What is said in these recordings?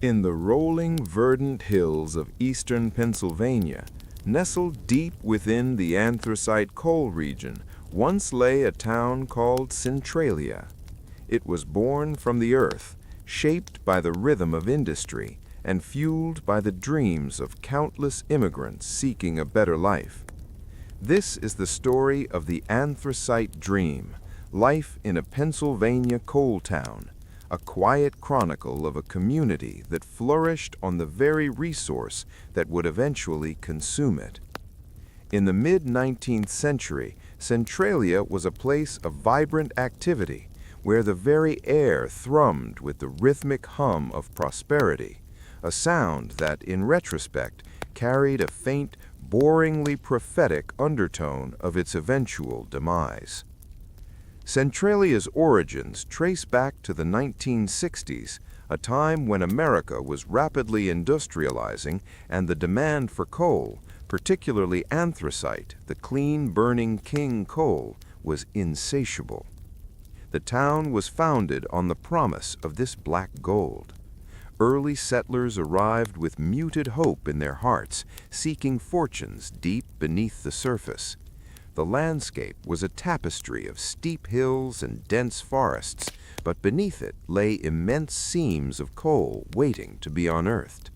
In the rolling, verdant hills of eastern Pennsylvania, nestled deep within the anthracite coal region, once lay a town called Centralia. It was born from the earth, shaped by the rhythm of industry, and fueled by the dreams of countless immigrants seeking a better life. This is the story of the anthracite dream, life in a Pennsylvania coal town, a quiet chronicle of a community that flourished on the very resource that would eventually consume it. In the mid-19th century, Centralia was a place of vibrant activity, where the very air thrummed with the rhythmic hum of prosperity, a sound that, in retrospect, carried a faint, boringly prophetic undertone of its eventual demise. Centralia's origins trace back to the 1960s, a time when America was rapidly industrializing and the demand for coal, particularly anthracite, the clean-burning king coal, was insatiable. The town was founded on the promise of this black gold. Early settlers arrived with muted hope in their hearts, seeking fortunes deep beneath the surface. The landscape was a tapestry of steep hills and dense forests, but beneath it lay immense seams of coal waiting to be unearthed.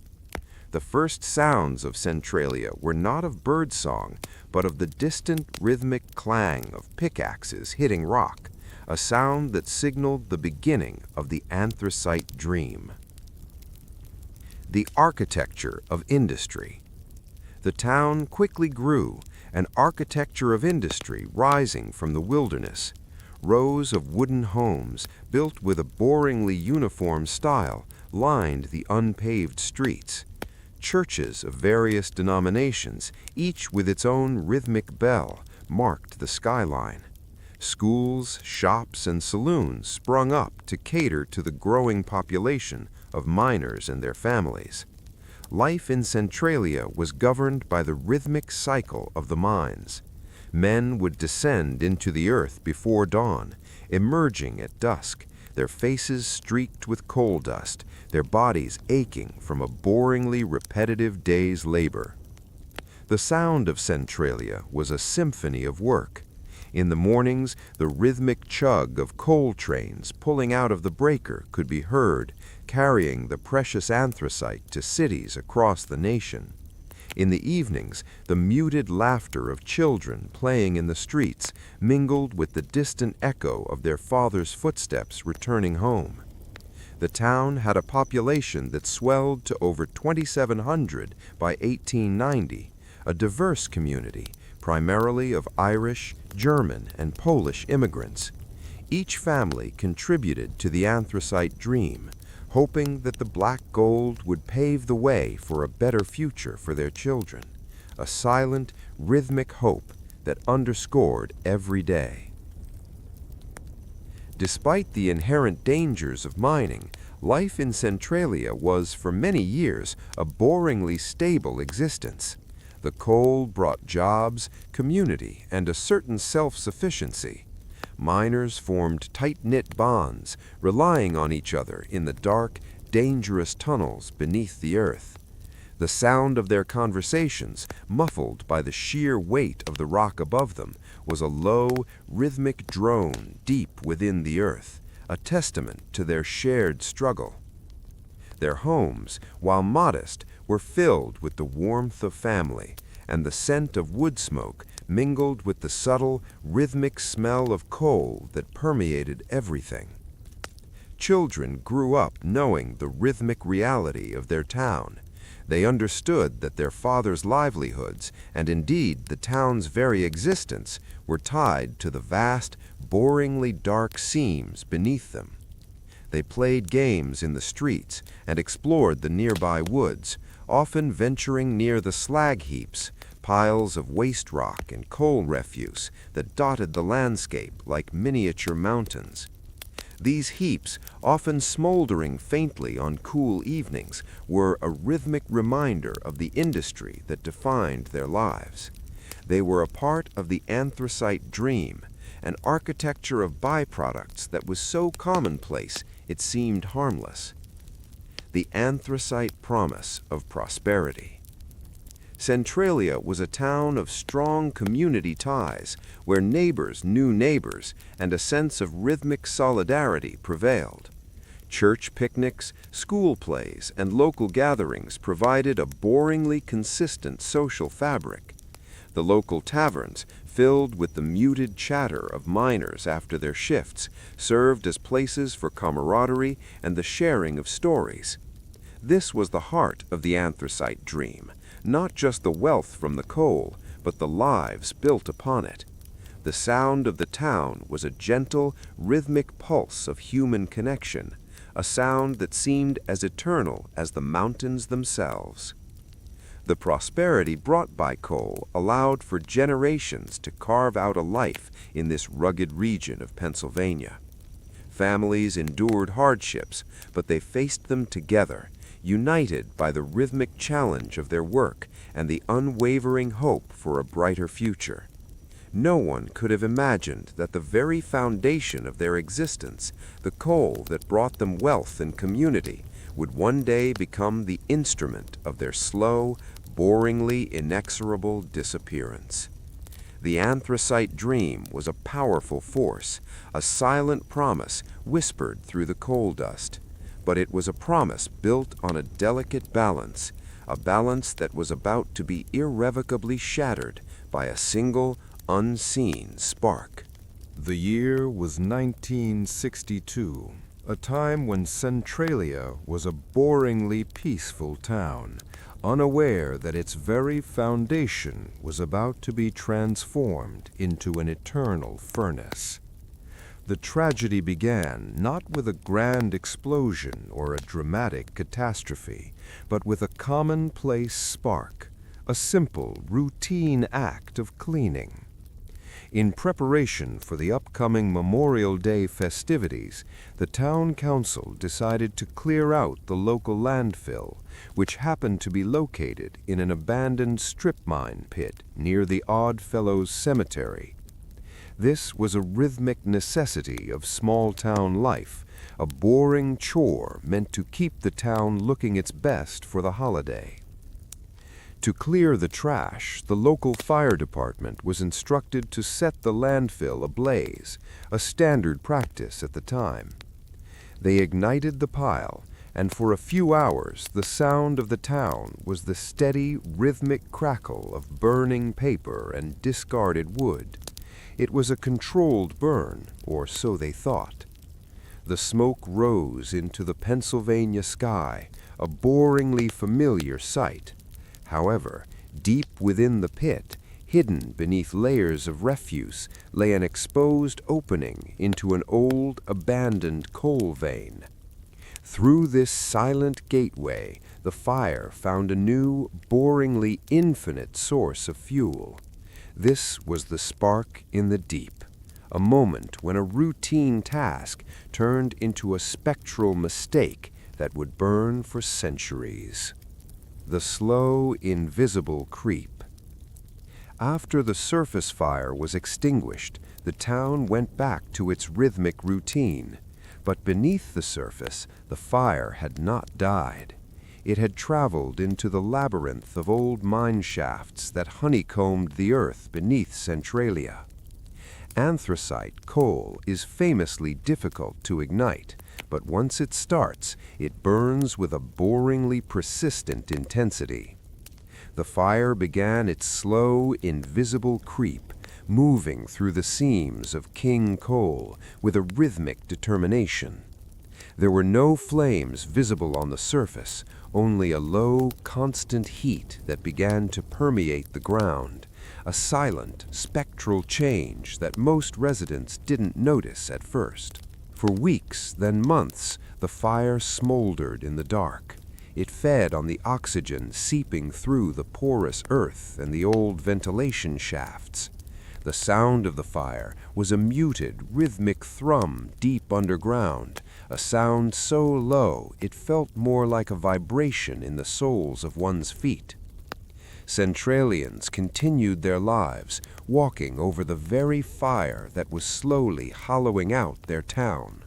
The first sounds of Centralia were not of birdsong, but of the distant rhythmic clang of pickaxes hitting rock, a sound that signaled the beginning of the anthracite dream. The architecture of industry. The town quickly grew, an architecture of industry rising from the wilderness. Rows of wooden homes, built with a boringly uniform style, lined the unpaved streets. Churches of various denominations, each with its own rhythmic bell, marked the skyline. Schools, shops, and saloons sprung up to cater to the growing population of miners and their families. Life in Centralia was governed by the rhythmic cycle of the mines. Men would descend into the earth before dawn, emerging at dusk, their faces streaked with coal dust, their bodies aching from a boringly repetitive day's labor. The sound of Centralia was a symphony of work. In the mornings, the rhythmic chug of coal trains pulling out of the breaker could be heard, carrying the precious anthracite to cities across the nation. In the evenings, the muted laughter of children playing in the streets mingled with the distant echo of their father's footsteps returning home. The town had a population that swelled to over 2,700 by 1890, a diverse community, primarily of Irish, German, and Polish immigrants. Each family contributed to the anthracite dream, hoping that the black gold would pave the way for a better future for their children, a silent, rhythmic hope that underscored every day. Despite the inherent dangers of mining, life in Centralia was, for many years, a boringly stable existence. The coal brought jobs, community, and a certain self-sufficiency. Miners formed tight-knit bonds, relying on each other in the dark, dangerous tunnels beneath the earth. The sound of their conversations, muffled by the sheer weight of the rock above them, was a low, rhythmic drone deep within the earth, a testament to their shared struggle. Their homes, while modest, were filled with the warmth of family, and the scent of wood smoke mingled with the subtle, rhythmic smell of coal that permeated everything. Children grew up knowing the rhythmic reality of their town. They understood that their fathers' livelihoods, and indeed the town's very existence, were tied to the vast, boringly dark seams beneath them. They played games in the streets and explored the nearby woods, often venturing near the slag heaps, piles of waste rock and coal refuse that dotted the landscape like miniature mountains. These heaps, often smoldering faintly on cool evenings, were a rhythmic reminder of the industry that defined their lives. They were a part of the anthracite dream, an architecture of byproducts that was so commonplace it seemed harmless. the anthracite promise of prosperity. Centralia was a town of strong community ties where neighbors knew neighbors and a sense of rhythmic solidarity prevailed. Church picnics, school plays, and local gatherings provided a boringly consistent social fabric. The local taverns, filled with the muted chatter of miners after their shifts, served as places for camaraderie and the sharing of stories. This was the heart of the anthracite dream, not just the wealth from the coal, but the lives built upon it. The sound of the town was a gentle, rhythmic pulse of human connection, a sound that seemed as eternal as the mountains themselves. The prosperity brought by coal allowed for generations to carve out a life in this rugged region of Pennsylvania. Families endured hardships, but they faced them together, united by the rhythmic challenge of their work and the unwavering hope for a brighter future. No one could have imagined that the very foundation of their existence, the coal that brought them wealth and community, would one day become the instrument of their slow, boringly inexorable disappearance. The anthracite dream was a powerful force, a silent promise whispered through the coal dust. But it was a promise built on a delicate balance, a balance that was about to be irrevocably shattered by a single, unseen spark. The year was 1962, a time when Centralia was a boringly peaceful town, unaware that its very foundation was about to be transformed into an eternal furnace. The tragedy began not with a grand explosion or a dramatic catastrophe, but with a commonplace spark, a simple, routine act of cleaning. In preparation for the upcoming Memorial Day festivities, the town council decided to clear out the local landfill, which happened to be located in an abandoned strip mine pit near the Oddfellows Cemetery. This was a rhythmic necessity of small-town life, a boring chore meant to keep the town looking its best for the holiday. To clear the trash, the local fire department was instructed to set the landfill ablaze, a standard practice at the time. They ignited the pile, and for a few hours the sound of the town was the steady, rhythmic crackle of burning paper and discarded wood. It was a controlled burn, or so they thought. The smoke rose into the Pennsylvania sky, a boringly familiar sight. However, deep within the pit, hidden beneath layers of refuse, lay an exposed opening into an old, abandoned coal vein. Through this silent gateway, the fire found a new, boringly infinite source of fuel. This was the spark in the deep, a moment when a routine task turned into a spectral mistake that would burn for centuries. The slow, invisible creep. After the surface fire was extinguished, the town went back to its rhythmic routine. But beneath the surface, the fire had not died. It had traveled into the labyrinth of old mine shafts that honeycombed the earth beneath Centralia. Anthracite coal is famously difficult to ignite, but once it starts, it burns with a boringly persistent intensity. The fire began its slow, invisible creep, moving through the seams of king coal with a rhythmic determination. There were no flames visible on the surface, only a low, constant heat that began to permeate the ground, a silent, spectral change that most residents didn't notice at first. For weeks, then months, the fire smoldered in the dark. It fed on the oxygen seeping through the porous earth and the old ventilation shafts. The sound of the fire was a muted, rhythmic thrum deep underground, a sound so low it felt more like a vibration in the soles of one's feet. Centralians continued their lives, walking over the very fire that was slowly hollowing out their town.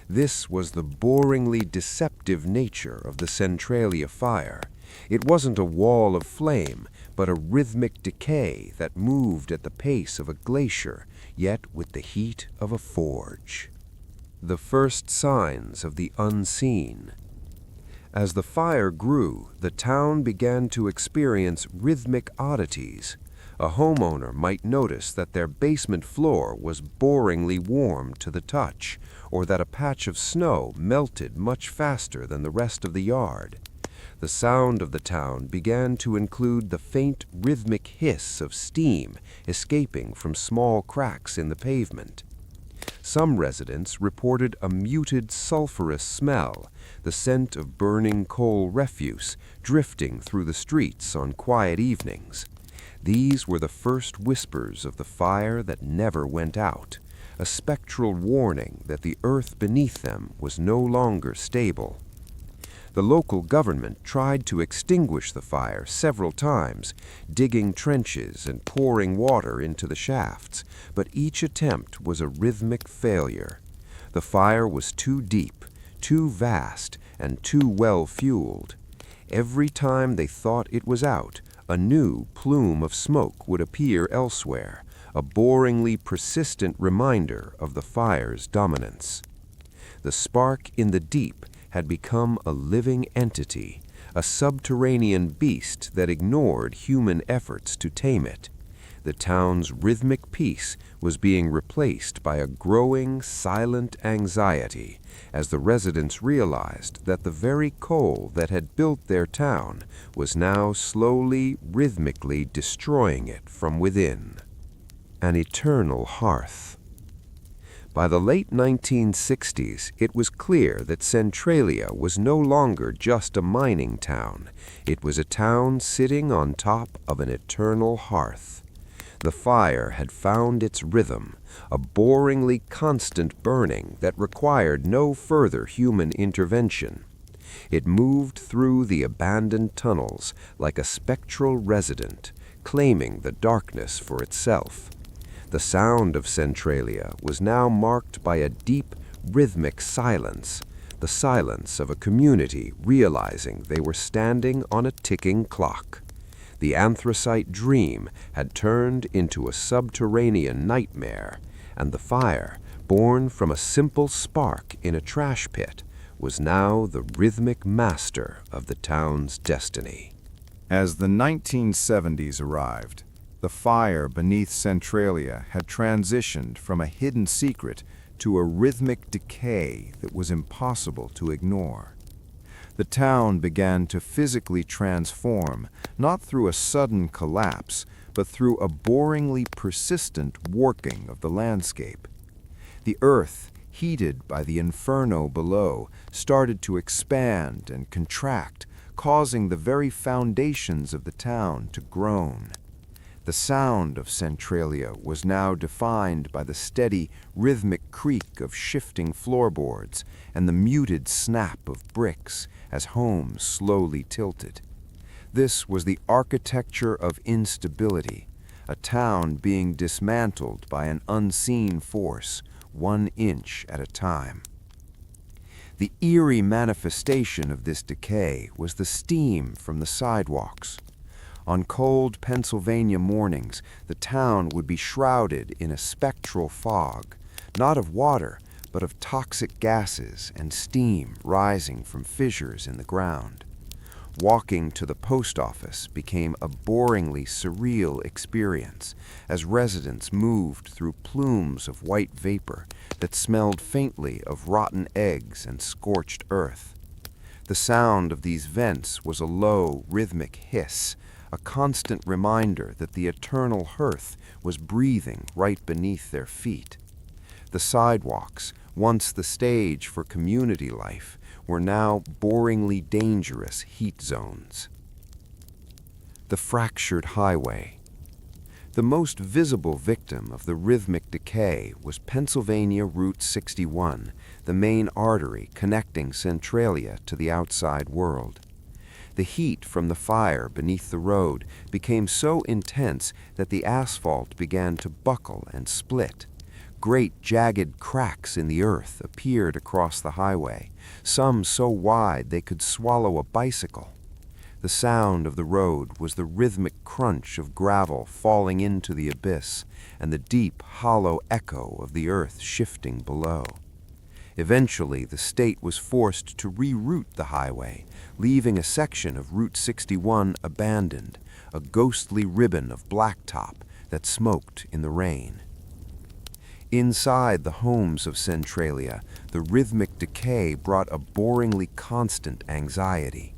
This was the boringly deceptive nature of the Centralia fire. It wasn't a wall of flame, but a rhythmic decay that moved at the pace of a glacier, yet with the heat of a forge. The first signs of the unseen. As the fire grew, the town began to experience rhythmic oddities. A homeowner might notice that their basement floor was boringly warm to the touch, or that a patch of snow melted much faster than the rest of the yard. The sound of the town began to include the faint rhythmic hiss of steam escaping from small cracks in the pavement. Some residents reported a muted sulfurous smell, the scent of burning coal refuse, drifting through the streets on quiet evenings. These were the first whispers of the fire that never went out, a spectral warning that the earth beneath them was no longer stable. The local government tried to extinguish the fire several times, digging trenches and pouring water into the shafts, but each attempt was a rhythmic failure. The fire was too deep, too vast, and too well fueled. Every time they thought it was out, a new plume of smoke would appear elsewhere, a boringly persistent reminder of the fire's dominance. The spark in the deep had become a living entity, a subterranean beast that ignored human efforts to tame it. The town's rhythmic peace was being replaced by a growing, silent anxiety as the residents realized that the very coal that had built their town was now slowly, rhythmically destroying it from within. An eternal hearth. By the late 1960s, it was clear that Centralia was no longer just a mining town. It was a town sitting on top of an eternal hearth. The fire had found its rhythm, a boringly constant burning that required no further human intervention. It moved through the abandoned tunnels like a spectral resident, claiming the darkness for itself. The sound of Centralia was now marked by a deep, rhythmic silence, the silence of a community realizing they were standing on a ticking clock. The anthracite dream had turned into a subterranean nightmare, and the fire, born from a simple spark in a trash pit, was now the rhythmic master of the town's destiny. As the 1970s arrived, the fire beneath Centralia had transitioned from a hidden secret to a rhythmic decay that was impossible to ignore. The town began to physically transform, not through a sudden collapse, but through a boringly persistent warping of the landscape. The earth, heated by the inferno below, started to expand and contract, causing the very foundations of the town to groan. The sound of Centralia was now defined by the steady, rhythmic creak of shifting floorboards and the muted snap of bricks as homes slowly tilted. This was the architecture of instability, a town being dismantled by an unseen force, 1 inch at a time. The eerie manifestation of this decay was the steam from the sidewalks. On cold Pennsylvania mornings, the town would be shrouded in a spectral fog, not of water, but of toxic gases and steam rising from fissures in the ground. Walking to the post office became a boringly surreal experience as residents moved through plumes of white vapor that smelled faintly of rotten eggs and scorched earth. The sound of these vents was a low, rhythmic hiss, a constant reminder that the eternal hearth was breathing right beneath their feet. The sidewalks, once the stage for community life, were now boringly dangerous heat zones. The fractured highway. The most visible victim of the rhythmic decay was Pennsylvania Route 61, the main artery connecting Centralia to the outside world. The heat from the fire beneath the road became so intense that the asphalt began to buckle and split. Great jagged cracks in the earth appeared across the highway, some so wide they could swallow a bicycle. The sound of the road was the rhythmic crunch of gravel falling into the abyss and the deep, hollow echo of the earth shifting below. Eventually, the state was forced to reroute the highway, leaving a section of Route 61 abandoned, a ghostly ribbon of blacktop that smoked in the rain. Inside the homes of Centralia, the rhythmic decay brought a boringly constant anxiety.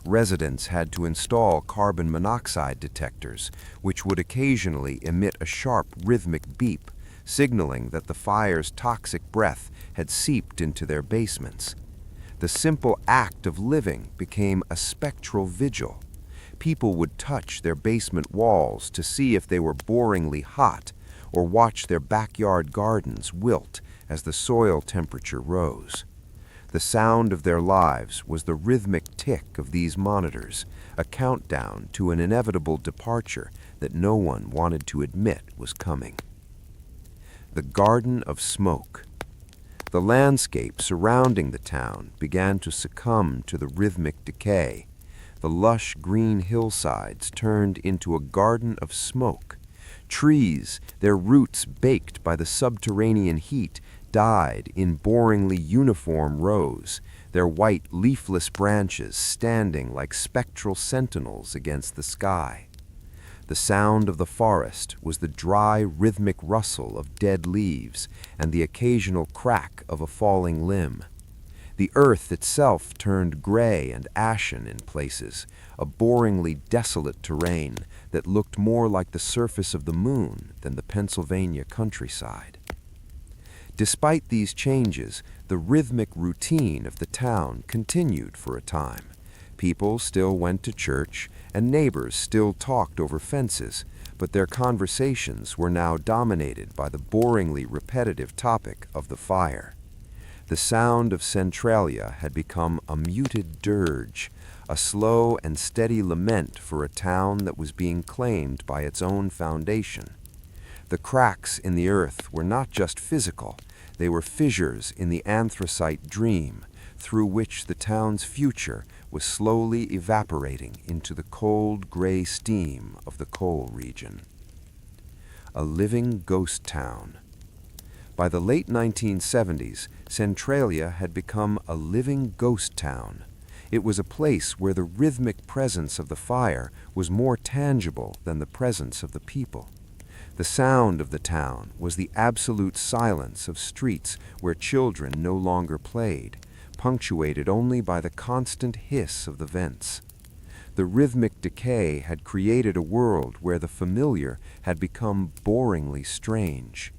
Residents had to install carbon monoxide detectors, which would occasionally emit a sharp rhythmic beep, signaling that the fire's toxic breath had seeped into their basements. The simple act of living became a spectral vigil. People would touch their basement walls to see if they were boringly hot, or watch their backyard gardens wilt as the soil temperature rose. The sound of their lives was the rhythmic tick of these monitors, a countdown to an inevitable departure that no one wanted to admit was coming. The Garden of Smoke. The landscape surrounding the town began to succumb to the rhythmic decay. The lush green hillsides turned into a garden of smoke. Trees, their roots baked by the subterranean heat, died in boringly uniform rows, their white leafless branches standing like spectral sentinels against the sky. The sound of the forest was the dry, rhythmic rustle of dead leaves and the occasional crack of a falling limb. The earth itself turned gray and ashen in places, a boringly desolate terrain that looked more like the surface of the moon than the Pennsylvania countryside. Despite these changes, the rhythmic routine of the town continued for a time. People still went to church, and neighbors still talked over fences, but their conversations were now dominated by the boringly repetitive topic of the fire. The sound of Centralia had become a muted dirge, a slow and steady lament for a town that was being claimed by its own foundation. The cracks in the earth were not just physical, they were fissures in the anthracite dream, through which the town's future was slowly evaporating into the cold, gray steam of the coal region. A living ghost town. By the late 1970s, Centralia had become a living ghost town. It was a place where the rhythmic presence of the fire was more tangible than the presence of the people. The sound of the town was the absolute silence of streets where children no longer played, punctuated only by the constant hiss of the vents. The rhythmic decay had created a world where the familiar had become boringly strange.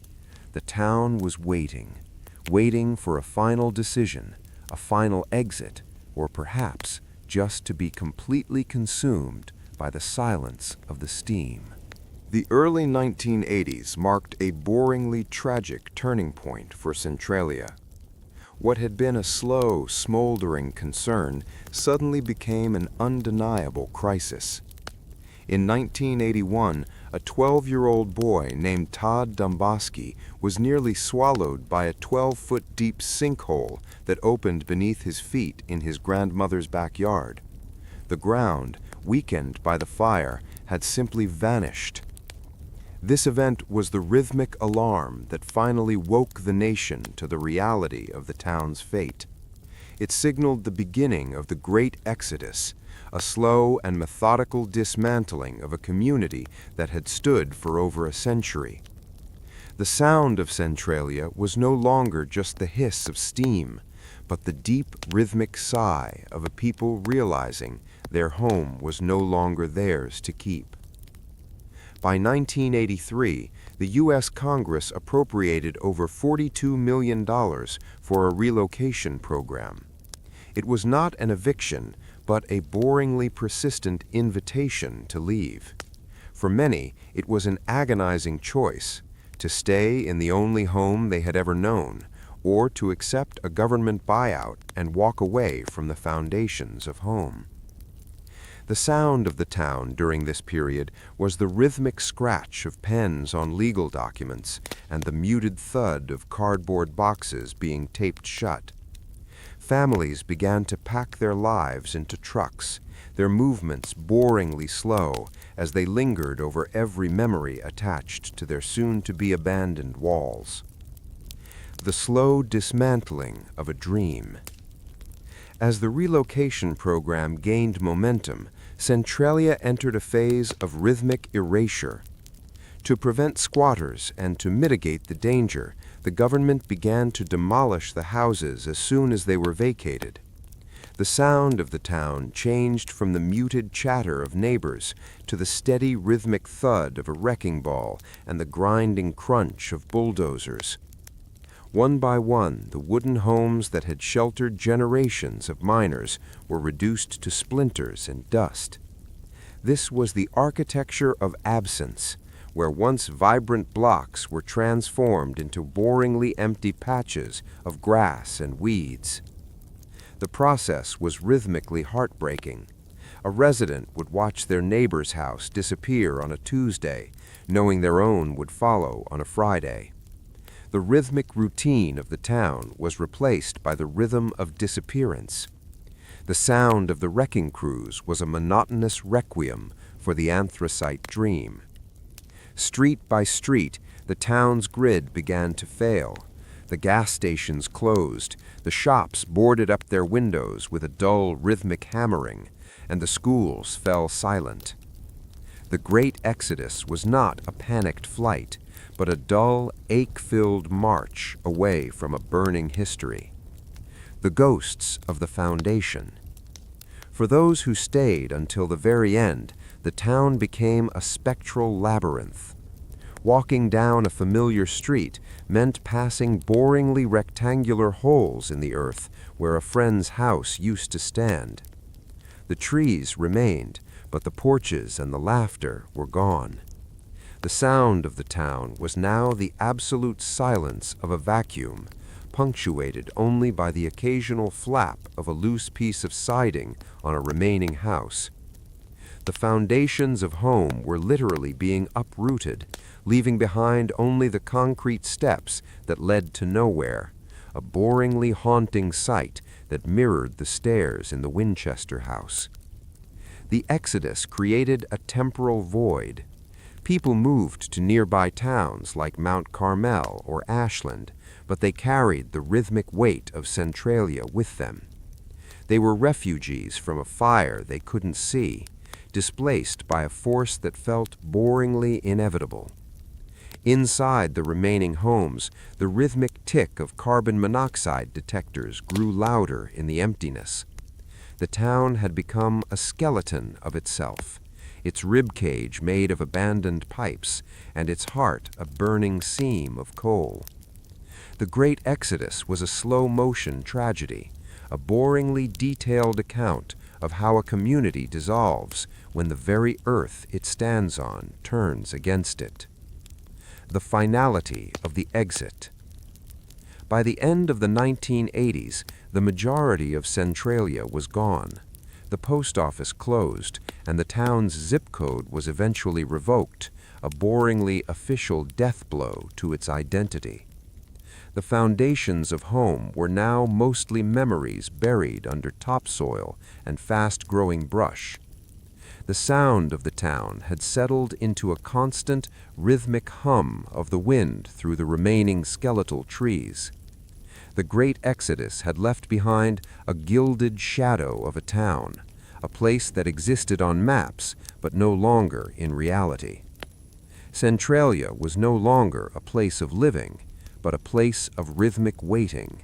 The town was waiting for a final decision, a final exit, or perhaps just to be completely consumed by the silence of the steam. The early 1980s marked a boringly tragic turning point for Centralia. What had been a slow, smoldering concern suddenly became an undeniable crisis. In 1981, a 12-year-old boy named Todd Domboski was nearly swallowed by a 12-foot-deep sinkhole that opened beneath his feet in his grandmother's backyard. The ground, weakened by the fire, had simply vanished. This event was the rhythmic alarm that finally woke the nation to the reality of the town's fate. It signaled the beginning of the Great Exodus, a slow and methodical dismantling of a community that had stood for over a century. The sound of Centralia was no longer just the hiss of steam, but the deep rhythmic sigh of a people realizing their home was no longer theirs to keep. By 1983, the U.S. Congress appropriated over $42 million for a relocation program. It was not an eviction, but a boringly persistent invitation to leave. For many, it was an agonizing choice: to stay in the only home they had ever known, or to accept a government buyout and walk away from the foundations of home. The sound of the town during this period was the rhythmic scratch of pens on legal documents and the muted thud of cardboard boxes being taped shut. Families began to pack their lives into trucks, their movements boringly slow as they lingered over every memory attached to their soon-to-be abandoned walls. The slow dismantling of a dream. As the relocation program gained momentum, Centralia entered a phase of rhythmic erasure. To prevent squatters and to mitigate the danger, the government began to demolish the houses as soon as they were vacated. The sound of the town changed from the muted chatter of neighbors to the steady rhythmic thud of a wrecking ball and the grinding crunch of bulldozers. One by one, the wooden homes that had sheltered generations of miners were reduced to splinters and dust. This was the architecture of absence, where once vibrant blocks were transformed into boringly empty patches of grass and weeds. The process was rhythmically heartbreaking. A resident would watch their neighbor's house disappear on a Tuesday, knowing their own would follow on a Friday. The rhythmic routine of the town was replaced by the rhythm of disappearance. The sound of the wrecking crews was a monotonous requiem for the anthracite dream. Street by street, the town's grid began to fail. The gas stations closed, the shops boarded up their windows with a dull rhythmic hammering, and the schools fell silent. The great exodus was not a panicked flight, but a dull, ache-filled march away from a burning history. The ghosts of the foundation. For those who stayed until the very end, the town became a spectral labyrinth. Walking down a familiar street meant passing boringly rectangular holes in the earth where a friend's house used to stand. The trees remained, but the porches and the laughter were gone. The sound of the town was now the absolute silence of a vacuum, punctuated only by the occasional flap of a loose piece of siding on a remaining house. The foundations of home were literally being uprooted, leaving behind only the concrete steps that led to nowhere, a boringly haunting sight that mirrored the stairs in the Winchester house. The exodus created a temporal void. People moved to nearby towns like Mount Carmel or Ashland, but they carried the rhythmic weight of Centralia with them. They were refugees from a fire they couldn't see, displaced by a force that felt boringly inevitable. Inside the remaining homes, the rhythmic tick of carbon monoxide detectors grew louder in the emptiness. The town had become a skeleton of itself, its ribcage made of abandoned pipes, and its heart a burning seam of coal. The Great Exodus was a slow-motion tragedy, a boringly detailed account of how a community dissolves when the very earth it stands on turns against it. The finality of the exit. By the end of the 1980s, the majority of Centralia was gone. The post office closed, and the town's zip code was eventually revoked, a boringly official death blow to its identity. The foundations of home were now mostly memories buried under topsoil and fast-growing brush. The sound of the town had settled into a constant, rhythmic hum of the wind through the remaining skeletal trees. The Great Exodus had left behind a gilded shadow of a town, a place that existed on maps but no longer in reality. Centralia was no longer a place of living, but a place of rhythmic waiting,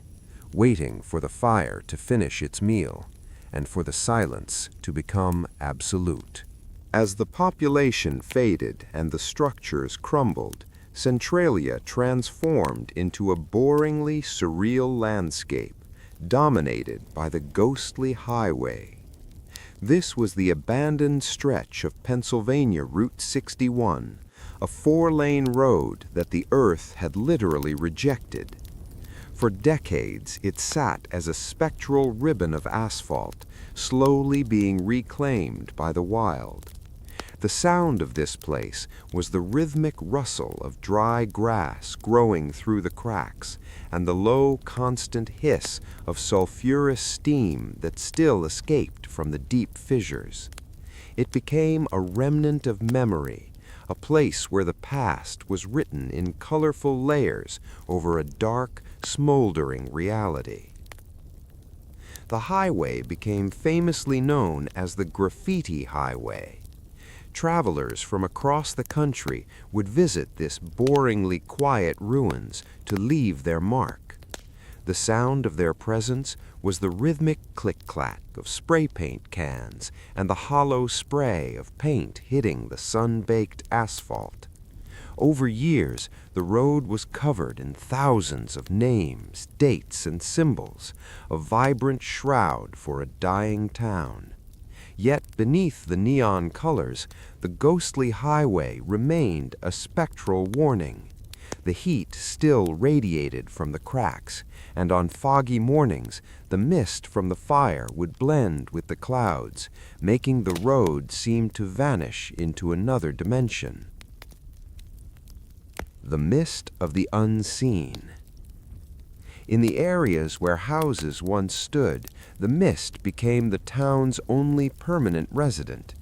waiting for the fire to finish its meal, and for the silence to become absolute. As the population faded and the structures crumbled, Centralia transformed into a boringly surreal landscape, dominated by the ghostly highway. This was the abandoned stretch of Pennsylvania Route 61, a 4-lane road that the earth had literally rejected. For decades, it sat as a spectral ribbon of asphalt, slowly being reclaimed by the wild. The sound of this place was the rhythmic rustle of dry grass growing through the cracks, and the low, constant hiss of sulphurous steam that still escaped from the deep fissures. It became a remnant of memory, a place where the past was written in colorful layers over a dark, smoldering reality. The highway became famously known as the Graffiti Highway. Travelers from across the country would visit this boringly quiet ruins to leave their mark. The sound of their presence was the rhythmic click-clack of spray paint cans and the hollow spray of paint hitting the sun-baked asphalt. Over years, the road was covered in thousands of names, dates, and symbols, a vibrant shroud for a dying town. Yet beneath the neon colors, the ghostly highway remained a spectral warning. The heat still radiated from the cracks, and on foggy mornings, the mist from the fire would blend with the clouds, making the road seem to vanish into another dimension. The mist of the unseen. In the areas where houses once stood, the mist became the town's only permanent resident.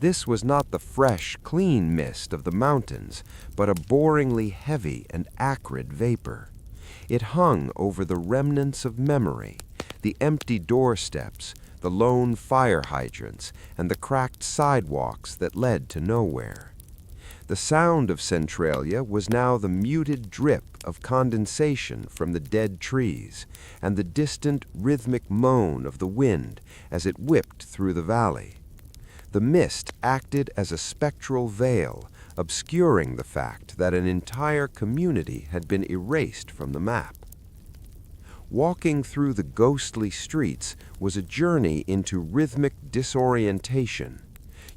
This was not the fresh, clean mist of the mountains, but a boringly heavy and acrid vapor. It hung over the remnants of memory, the empty doorsteps, the lone fire hydrants, and the cracked sidewalks that led to nowhere. The sound of Centralia was now the muted drip of condensation from the dead trees, and the distant rhythmic moan of the wind as it whipped through the valley. The mist acted as a spectral veil, obscuring the fact that an entire community had been erased from the map. Walking through the ghostly streets was a journey into rhythmic disorientation.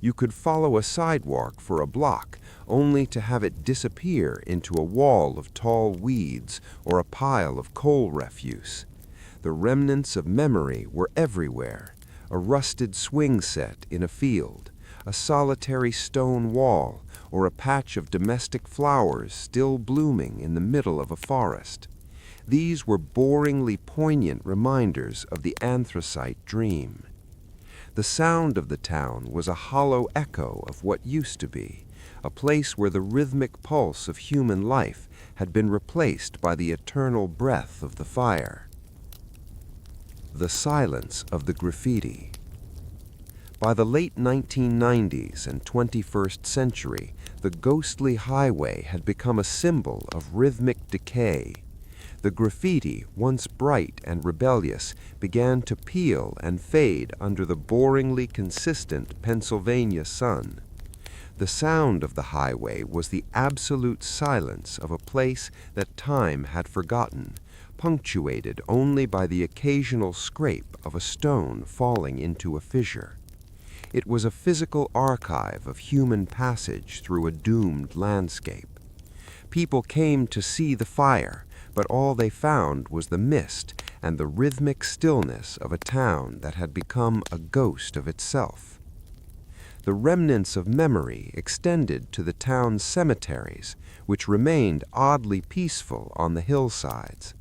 You could follow a sidewalk for a block, only to have it disappear into a wall of tall weeds or a pile of coal refuse. The remnants of memory were everywhere: a rusted swing set in a field, a solitary stone wall, or a patch of domestic flowers still blooming in the middle of a forest. These were boringly poignant reminders of the anthracite dream. The sound of the town was a hollow echo of what used to be, a place where the rhythmic pulse of human life had been replaced by the eternal breath of the fire. The silence of the graffiti. By the late 1990s and 21st century, the ghostly highway had become a symbol of rhythmic decay. The graffiti, once bright and rebellious, began to peel and fade under the boringly consistent Pennsylvania sun. The sound of the highway was the absolute silence of a place that time had forgotten, punctuated only by the occasional scrape of a stone falling into a fissure. It was a physical archive of human passage through a doomed landscape. People came to see the fire, but all they found was the mist and the rhythmic stillness of a town that had become a ghost of itself. The remnants of memory extended to the town's cemeteries, which remained oddly peaceful on the hillsides.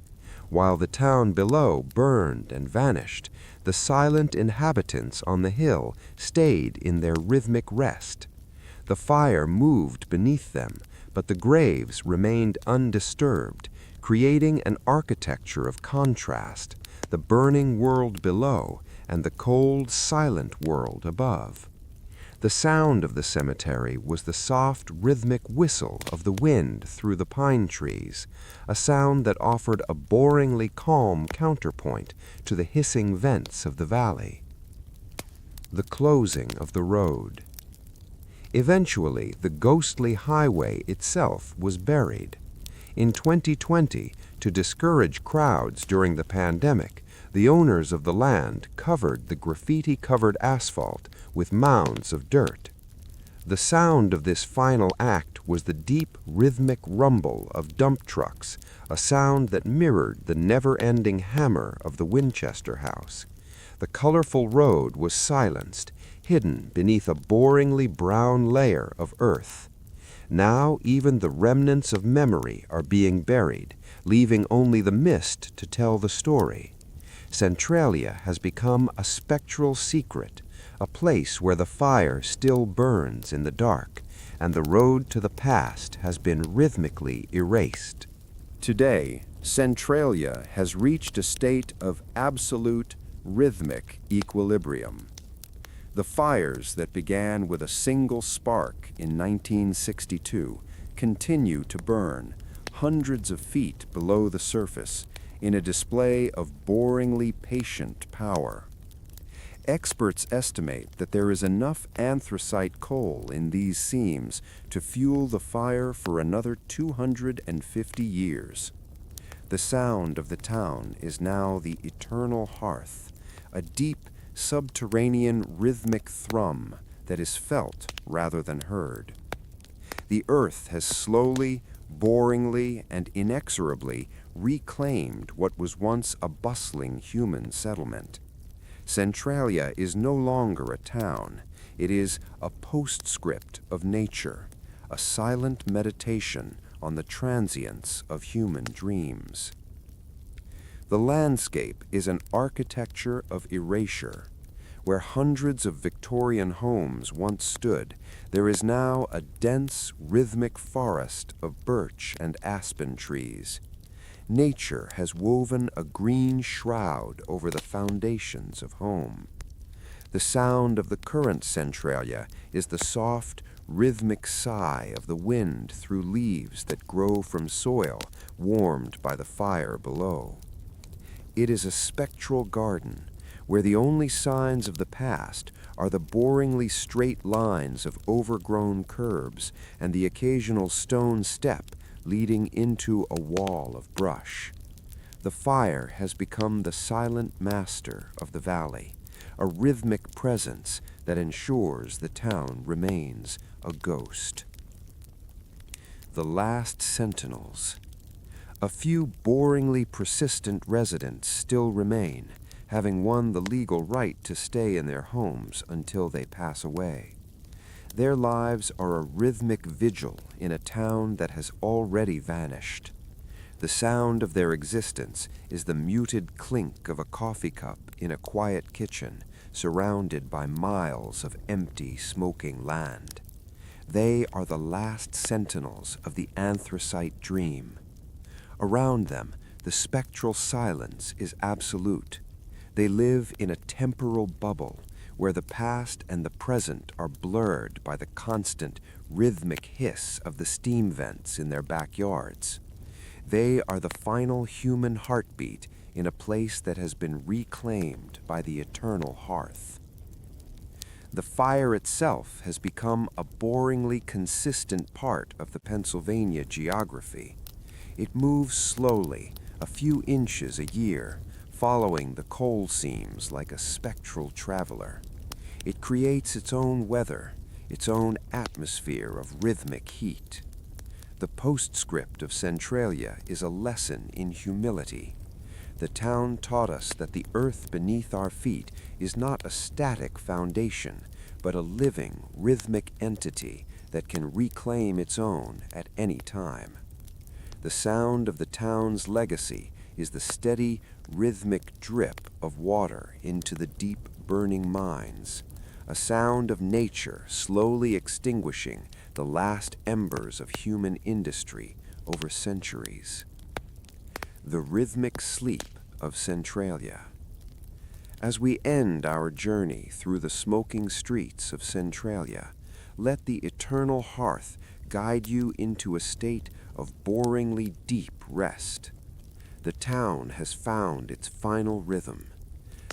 While the town below burned and vanished, the silent inhabitants on the hill stayed in their rhythmic rest. The fire moved beneath them, but the graves remained undisturbed, creating an architecture of contrast, the burning world below and the cold, silent world above. The sound of the cemetery was the soft, rhythmic whistle of the wind through the pine trees, a sound that offered a boringly calm counterpoint to the hissing vents of the valley. The closing of the road. Eventually, the ghostly highway itself was buried. In 2020, to discourage crowds during the pandemic, the owners of the land covered the graffiti-covered asphalt with mounds of dirt. The sound of this final act was the deep, rhythmic rumble of dump trucks, a sound that mirrored the never-ending hammer of the Winchester house. The colorful road was silenced, hidden beneath a boringly brown layer of earth. Now even the remnants of memory are being buried, leaving only the mist to tell the story. Centralia has become a spectral secret, a place where the fire still burns in the dark, and the road to the past has been rhythmically erased. Today, Centralia has reached a state of absolute rhythmic equilibrium. The fires that began with a single spark in 1962 continue to burn hundreds of feet below the surface in a display of boringly patient power. Experts estimate that there is enough anthracite coal in these seams to fuel the fire for another 250 years. The sound of the town is now the eternal hearth, a deep, subterranean rhythmic thrum that is felt rather than heard. The earth has slowly, boringly, and inexorably reclaimed what was once a bustling human settlement. Centralia is no longer a town. It is a postscript of nature, a silent meditation on the transience of human dreams. The landscape is an architecture of erasure. Where hundreds of Victorian homes once stood, there is now a dense, rhythmic forest of birch and aspen trees. Nature has woven a green shroud over the foundations of home. The sound of the current Centralia is the soft, rhythmic sigh of the wind through leaves that grow from soil warmed by the fire below. It is a spectral garden where the only signs of the past are the boringly straight lines of overgrown curbs and the occasional stone step leading into a wall of brush. The fire has become the silent master of the valley, a rhythmic presence that ensures the town remains a ghost. The last sentinels. A few boringly persistent residents still remain, having won the legal right to stay in their homes until they pass away. Their lives are a rhythmic vigil in a town that has already vanished. The sound of their existence is the muted clink of a coffee cup in a quiet kitchen, surrounded by miles of empty, smoking land. They are the last sentinels of the anthracite dream. Around them, the spectral silence is absolute. They live in a temporal bubble, where the past and the present are blurred by the constant, rhythmic hiss of the steam vents in their backyards. They are the final human heartbeat in a place that has been reclaimed by the eternal hearth. The fire itself has become a boringly consistent part of the Pennsylvania geography. It moves slowly, a few inches a year, following the coal seams like a spectral traveler. It creates its own weather, its own atmosphere of rhythmic heat. The postscript of Centralia is a lesson in humility. The town taught us that the earth beneath our feet is not a static foundation, but a living, rhythmic entity that can reclaim its own at any time. The sound of the town's legacy is the steady, rhythmic drip of water into the deep, burning mines, a sound of nature slowly extinguishing the last embers of human industry over centuries. The rhythmic sleep of Centralia. As we end our journey through the smoking streets of Centralia, let the eternal hearth guide you into a state of boringly deep rest. The town has found its final rhythm.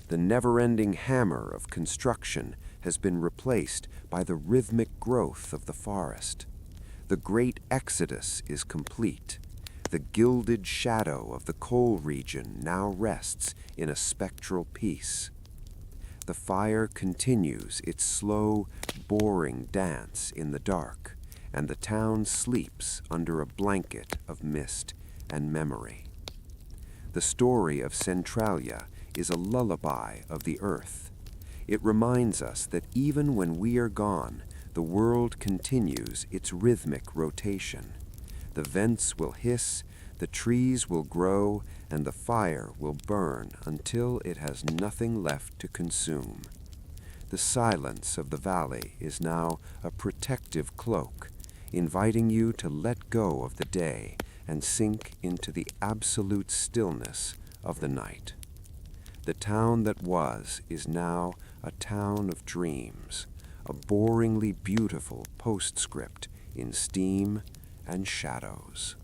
The never-ending hammer of construction has been replaced by the rhythmic growth of the forest. The great exodus is complete. The gilded shadow of the coal region now rests in a spectral peace. The fire continues its slow, boring dance in the dark, and the town sleeps under a blanket of mist and memory. The story of Centralia is a lullaby of the earth. It reminds us that even when we are gone, the world continues its rhythmic rotation. The vents will hiss, the trees will grow, and the fire will burn until it has nothing left to consume. The silence of the valley is now a protective cloak, inviting you to let go of the day and sink into the absolute stillness of the night. The town that was is now a town of dreams, a boringly beautiful postscript in steam and shadows.